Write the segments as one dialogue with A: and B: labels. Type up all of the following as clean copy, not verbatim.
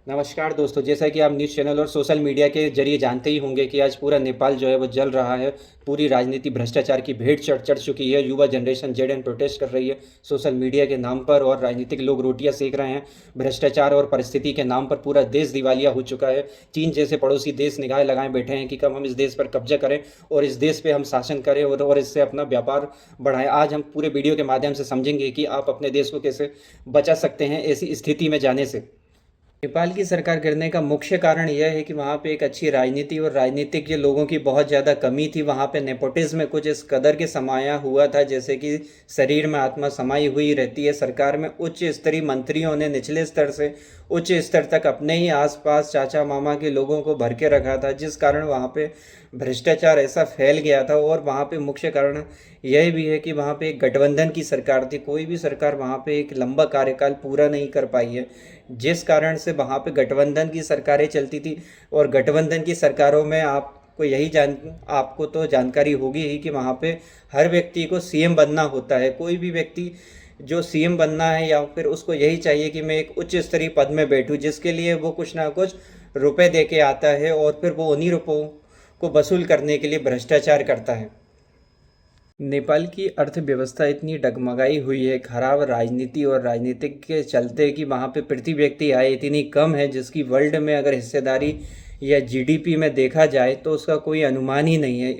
A: नमस्कार दोस्तों, जैसा कि आप न्यूज़ चैनल और सोशल मीडिया के जरिए जानते ही होंगे कि आज पूरा नेपाल जो है वो जल रहा है। पूरी राजनीति भ्रष्टाचार की भेंट चढ़ चुकी है। युवा जनरेशन जेडीएन प्रोटेस्ट कर रही है सोशल मीडिया के नाम पर, और राजनीतिक लोग रोटियां सेक रहे हैं। भ्रष्टाचार और परिस्थिति के नाम पर पूरा देश दिवालिया हो चुका है। चीन जैसे पड़ोसी देश निगाह लगाए बैठे हैं कि कब हम इस देश पर कब्जा करें और इस देश पे हम शासन करें और इससे अपना व्यापार बढ़ाएं। आज हम पूरे वीडियो के माध्यम से समझेंगे कि आप अपने देश को कैसे बचा सकते हैं ऐसी स्थिति में जाने से। नेपाल की सरकार गिरने का मुख्य कारण यह है कि वहाँ पे एक अच्छी राजनीति और राजनीतिक के लोगों की बहुत ज़्यादा कमी थी। वहाँ पे नेपोटिज्म में कुछ इस कदर के समाया हुआ था, जैसे कि शरीर में आत्मा समाई हुई रहती है। सरकार में उच्च स्तरीय मंत्रियों ने निचले स्तर से उच्च स्तर तक अपने ही आसपास चाचा मामा के लोगों को भर के रखा था, जिस कारण वहाँ पे भ्रष्टाचार ऐसा फैल गया था। और वहाँ पे मुख्य कारण यह भी है कि वहाँ पे एक गठबंधन की सरकार थी। कोई भी सरकार वहाँ पे एक लंबा कार्यकाल पूरा नहीं कर पाई है, जिस कारण से वहाँ पे गठबंधन की सरकारें चलती थी। और गठबंधन की सरकारों में आपको तो जानकारी होगी ही कि वहाँ पे हर व्यक्ति को सीएम बनना होता है। कोई भी व्यक्ति जो सीएम बनना है या फिर उसको यही चाहिए कि मैं एक उच्च स्तरीय पद में बैठूं, जिसके लिए वो कुछ ना कुछ रुपए दे के आता है और फिर वो उन्हीं रुपयों को वसूल करने के लिए भ्रष्टाचार करता है। नेपाल की अर्थव्यवस्था इतनी डगमगाई हुई है खराब राजनीति और राजनीतिक के चलते कि वहाँ पे प्रति व्यक्ति आय इतनी कम है, जिसकी वर्ल्ड में अगर हिस्सेदारी या जीडीपी में देखा जाए तो उसका कोई अनुमान ही नहीं है।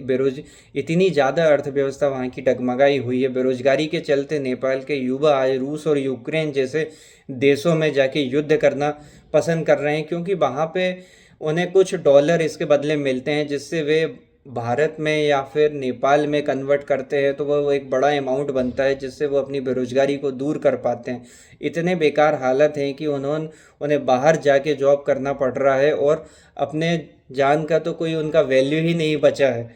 A: इतनी ज़्यादा अर्थव्यवस्था वहाँ की डगमगाई हुई है। बेरोजगारी के चलते नेपाल के युवा आज रूस और यूक्रेन जैसे देशों में जाके युद्ध करना पसंद कर रहे हैं, क्योंकि वहाँ पे उन्हें कुछ डॉलर इसके बदले मिलते हैं, जिससे वे भारत में या फिर नेपाल में कन्वर्ट करते हैं तो वो एक बड़ा अमाउंट बनता है, जिससे वो अपनी बेरोजगारी को दूर कर पाते हैं। इतने बेकार हालत हैं कि उन्हें बाहर जाके जॉब करना पड़ रहा है और अपने जान का तो कोई उनका वैल्यू ही नहीं बचा है।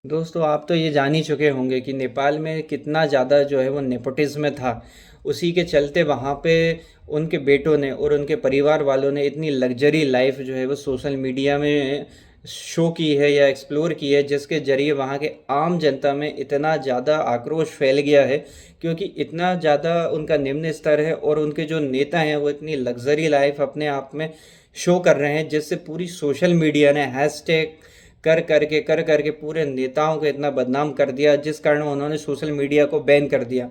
A: दोस्तों, आप तो ये जान ही चुके होंगे कि नेपाल में कितना ज़्यादा जो है वो नेपोटिज्म था। उसी के चलते वहाँ पे उनके बेटों ने और उनके परिवार वालों ने इतनी लग्जरी लाइफ जो है वो सोशल मीडिया में शो की है या एक्सप्लोर की है, जिसके ज़रिए वहाँ के आम जनता में इतना ज़्यादा आक्रोश फैल गया है, क्योंकि इतना ज़्यादा उनका निम्न स्तर है और उनके जो नेता हैं वो इतनी लग्जरी लाइफ अपने आप में शो कर रहे हैं, जिससे पूरी सोशल मीडिया ने हैशटैग कर करके पूरे नेताओं को इतना बदनाम कर दिया, जिस कारण उन्होंने सोशल मीडिया को बैन कर दिया।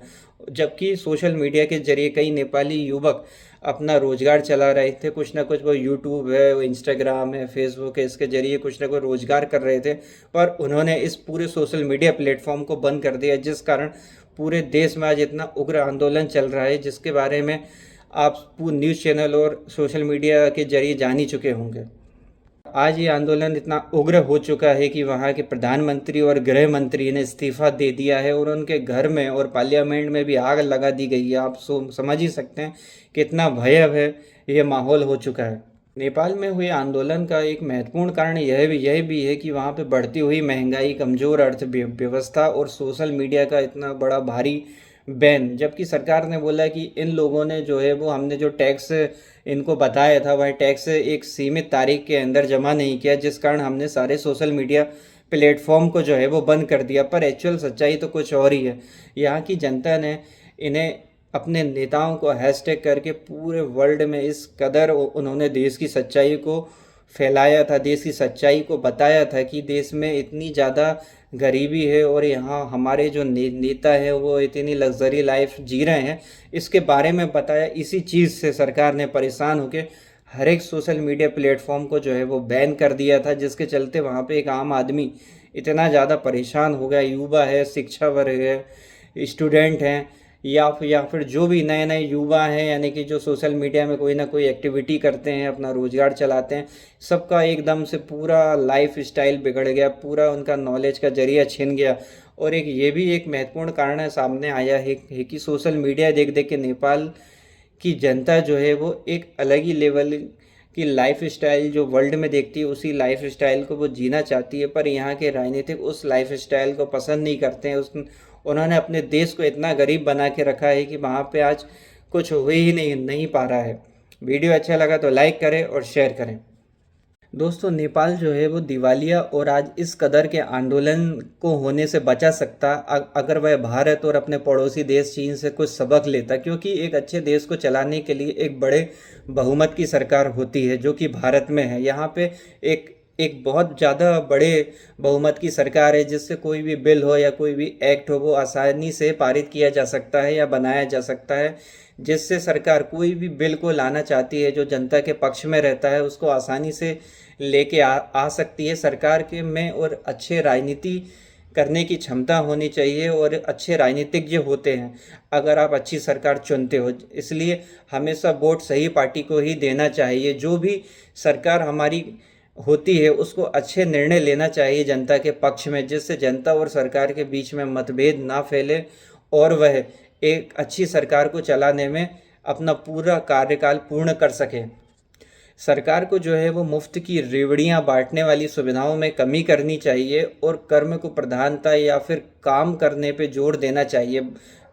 A: जबकि सोशल मीडिया के जरिए कई नेपाली युवक अपना रोजगार चला रहे थे। कुछ ना कुछ वो यूट्यूब है, वो इंस्टाग्राम है, फेसबुक है, इसके जरिए कुछ ना कुछ रोजगार कर रहे थे, पर उन्होंने इस पूरे सोशल मीडिया प्लेटफॉर्म को बंद कर दिया, जिस कारण पूरे देश में आज इतना उग्र आंदोलन चल रहा है, जिसके बारे में आप न्यूज़ चैनल और सोशल मीडिया के जरिए जान ही चुके होंगे। आज ये आंदोलन इतना उग्र हो चुका है कि वहाँ के प्रधानमंत्री और गृह मंत्री ने इस्तीफा दे दिया है और उनके घर में और पार्लियामेंट में भी आग लगा दी गई है। आप समझ ही सकते हैं कितना भयावह ये माहौल हो चुका है। नेपाल में हुए आंदोलन का एक महत्वपूर्ण कारण यह भी है कि वहाँ पे बढ़ती हुई महंगाई, कमज़ोर अर्थव्यवस्था और सोशल मीडिया का इतना बड़ा भारी बैन। जबकि सरकार ने बोला कि इन लोगों ने जो है वो हमने जो टैक्स इनको बताया था वह टैक्स एक सीमित तारीख के अंदर जमा नहीं किया, जिस कारण हमने सारे सोशल मीडिया प्लेटफॉर्म को जो है वो बंद कर दिया। पर एक्चुअल सच्चाई तो कुछ और ही है। यहाँ की जनता ने इन्हें अपने नेताओं को हैशटैग करके पूरे वर्ल्ड में इस कदर उन्होंने देश की सच्चाई को फैलाया था, देश की सच्चाई को बताया था कि देश में इतनी ज़्यादा गरीबी है और यहाँ हमारे जो नेता है वो इतनी लग्जरी लाइफ जी रहे हैं, इसके बारे में बताया। इसी चीज़ से सरकार ने परेशान होकर हर एक सोशल मीडिया प्लेटफॉर्म को जो है वो बैन कर दिया था, जिसके चलते वहाँ पे एक आम आदमी इतना ज़्यादा परेशान हो गया। युवा है, शिक्षा वर्ग है, स्टूडेंट हैं, या फिर जो भी नए नए युवा हैं, यानी कि जो सोशल मीडिया में कोई ना कोई एक्टिविटी करते हैं, अपना रोजगार चलाते हैं, सबका एकदम से पूरा लाइफ स्टाइल बिगड़ गया, पूरा उनका नॉलेज का जरिया छिन गया। और एक ये भी एक महत्वपूर्ण कारण है सामने आया है कि सोशल मीडिया देख देख के नेपाल की जनता जो है वो एक अलग ही लेवल की लाइफ स्टाइल जो वर्ल्ड में देखती है उसी लाइफ स्टाइल को वो जीना चाहती है। पर यहाँ के राजनीतिक उस लाइफ स्टाइल को पसंद नहीं करते हैं। उन्होंने अपने देश को इतना गरीब बना के रखा है कि वहाँ पे आज कुछ हो ही नहीं पा रहा है। वीडियो अच्छा लगा तो लाइक करें और शेयर करें। दोस्तों नेपाल जो है वो दिवालिया और आज इस कदर के आंदोलन को होने से बचा सकता अगर वह भारत और अपने पड़ोसी देश चीन से कुछ सबक लेता, क्योंकि एक अच्छे देश को चलाने के लिए एक बड़े बहुमत की सरकार होती है जो कि भारत में है। यहाँ पे एक एक बहुत ज़्यादा बड़े बहुमत की सरकार है जिससे कोई भी बिल हो या कोई भी एक्ट हो वो आसानी से पारित किया जा सकता है या बनाया जा सकता है, जिससे सरकार कोई भी बिल को लाना चाहती है जो जनता के पक्ष में रहता है उसको आसानी से लेके आ सकती है। सरकार के में और अच्छे राजनीति करने की क्षमता होनी चाहिए और अच्छे राजनीतिज्ञ होते हैं अगर आप अच्छी सरकार चुनते हो। इसलिए हमेशा वोट सही पार्टी को ही देना चाहिए। जो भी सरकार हमारी होती है उसको अच्छे निर्णय लेना चाहिए जनता के पक्ष में, जिससे जनता और सरकार के बीच में मतभेद ना फैले और वह एक अच्छी सरकार को चलाने में अपना पूरा कार्यकाल पूर्ण कर सके। सरकार को जो है वो मुफ्त की रेवड़ियां बांटने वाली सुविधाओं में कमी करनी चाहिए और कर्म को प्रधानता या फिर काम करने पे जोर देना चाहिए।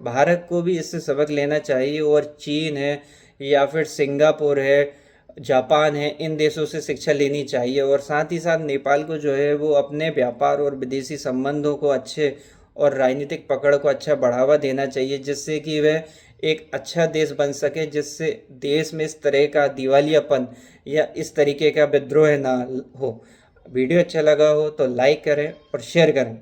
A: भारत को भी इससे सबक लेना चाहिए और चीन है या फिर सिंगापुर है, जापान है, इन देशों से शिक्षा लेनी चाहिए। और साथ ही साथ नेपाल को जो है वो अपने व्यापार और विदेशी संबंधों को अच्छे और राजनीतिक पकड़ को अच्छा बढ़ावा देना चाहिए, जिससे कि वह एक अच्छा देश बन सके, जिससे देश में इस तरह का दिवालियापन या इस तरीके का विद्रोह ना हो। वीडियो अच्छा लगा हो तो लाइक करें और शेयर करें।